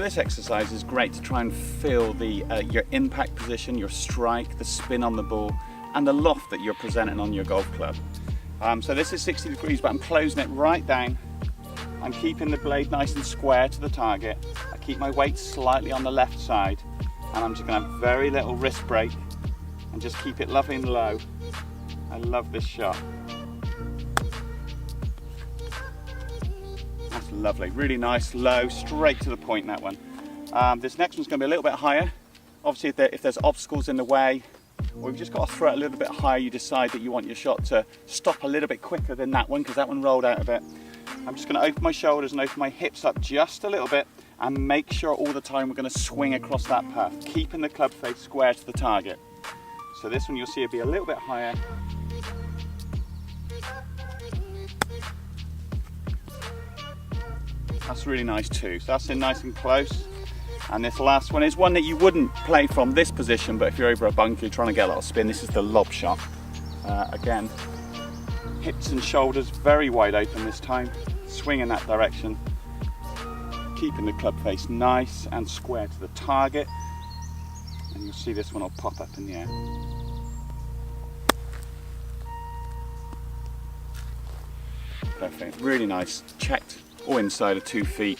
this exercise is great to try and feel the your impact position, your strike, the spin on the ball, and the loft that you're presenting on your golf club. So this is 60 degrees, but I'm closing it right down. I'm keeping the blade nice and square to the target. I keep my weight slightly on the left side, and I'm just going to have very little wrist break and just keep it lovely and low. I love this shot. That's lovely, really nice, low, straight to the point, that one. This next one's going to be a little bit higher. Obviously if there's obstacles in the way, or you've just got to throw it a little bit higher, you decide that you want your shot to stop a little bit quicker than that one, because that one rolled out a bit. I'm just going to open my shoulders and open my hips up just a little bit, and make sure all the time we're going to swing across that path, keeping the club face square to the target. So this one you'll see it'll be a little bit higher. That's really nice too. So that's in nice and close. And this last one is one that you wouldn't play from this position, but if you're over a bunker, you're trying to get a lot of spin, this is the lob shot. Again, hips and shoulders very wide open this time, swing in that direction, keeping the club face nice and square to the target, and you'll see this one will pop up in the air. Perfect, really nice, checked all inside of 2 feet,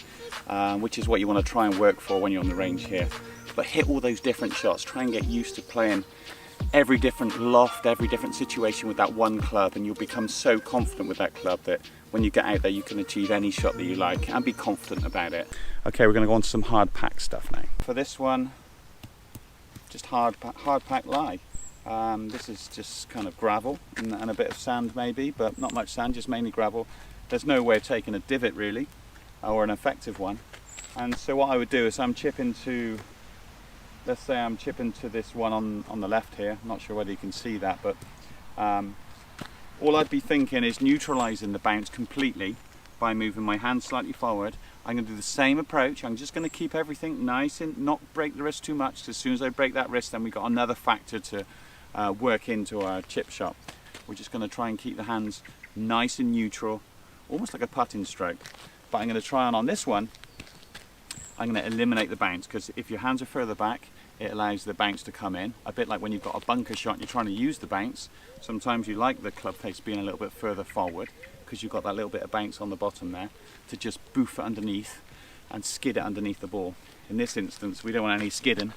which is what you want to try and work for when you're on the range here. But hit all those different shots, try and get used to playing every different loft, every different situation with that one club, and you'll become so confident with that club that when you get out there you can achieve any shot that you like and be confident about it. Okay, we're going to go on to some hard pack stuff now. For this one, just hard pack lie. This is just kind of gravel and a bit of sand maybe, but not much sand, just mainly gravel. There's no way of taking a divot really, or an effective one. And so what I would do is I'm chipping to, let's say I'm chipping to this one on the left here. I'm not sure whether you can see that, but all I'd be thinking is neutralizing the bounce completely by moving my hand slightly forward. I'm going to do the same approach. I'm just going to keep everything nice and not break the wrist too much, because as soon as I break that wrist, then we've got another factor to work into our chip shot. We're just going to try and keep the hands nice and neutral, almost like a putting stroke. But I'm going to try on this one, I'm going to eliminate the bounce, because if your hands are further back, it allows the bounce to come in. A bit like when you've got a bunker shot and you're trying to use the bounce, sometimes you like the club face being a little bit further forward, because you've got that little bit of bounce on the bottom there to just boof it underneath and skid it underneath the ball. In this instance, we don't want any skidding.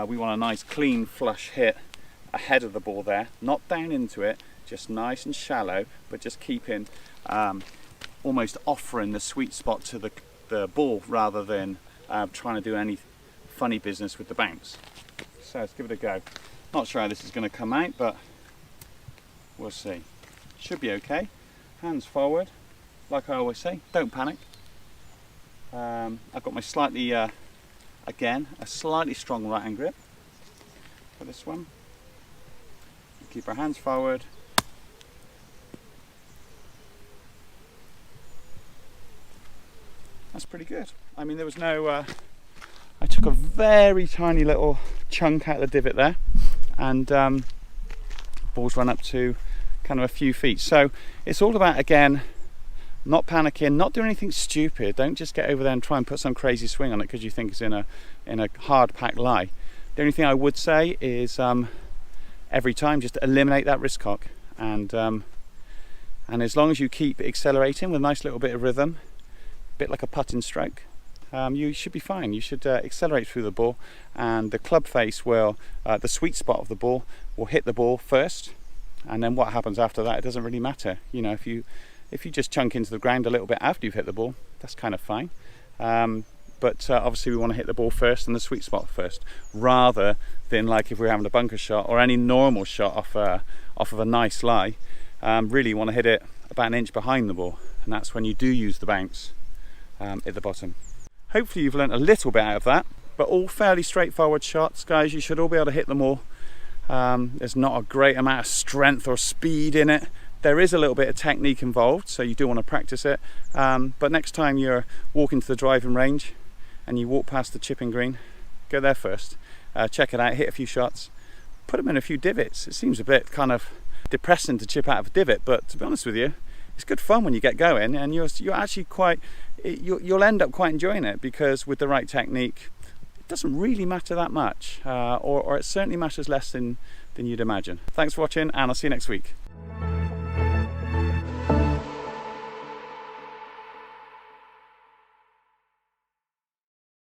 We want a nice clean flush hit ahead of the ball there, not down into it, just nice and shallow, but just keeping almost offering the sweet spot to the ball rather than trying to do any funny business with the bounce. So let's give it a go. Not sure how this is going to come out, but we'll see. Should be okay. Hands forward, like I always say, don't panic. I've got my slightly, again, a slightly strong right hand grip for this one. Keep our hands forward. That's pretty good. I mean, there was no, I took a very tiny little chunk out of the divot there, and balls run up to kind of a few feet. So it's all about, again, not panicking, not doing anything stupid. Don't just get over there and try and put some crazy swing on it because you think it's in a hard pack lie. The only thing I would say is every time just eliminate that wrist cock, and as long as you keep accelerating with a nice little bit of rhythm, bit like a putting stroke, you should be fine. You should accelerate through the ball, and the club face will, the sweet spot of the ball will hit the ball first, and then what happens after that, it doesn't really matter. You know, if you just chunk into the ground a little bit after you've hit the ball, that's kind of fine. But obviously we want to hit the ball first and the sweet spot first, rather than like if we're having a bunker shot or any normal shot off of a nice lie. Really you want to hit it about an inch behind the ball, and that's when you do use the bounce at the bottom. Hopefully you've learnt a little bit out of that, but all fairly straightforward shots, guys. You should all be able to hit them all. There's not a great amount of strength or speed in it. There is a little bit of technique involved, so you do want to practice it. But next time you're walking to the driving range and you walk past the chipping green, go there first, check it out, hit a few shots, put them in a few divots. It seems a bit kind of depressing to chip out of a divot, but to be honest with you, it's good fun when you get going, and you're actually you'll end up quite enjoying it, because with the right technique, it doesn't really matter that much, or it certainly matters less than you'd imagine. Thanks for watching, and I'll see you next week.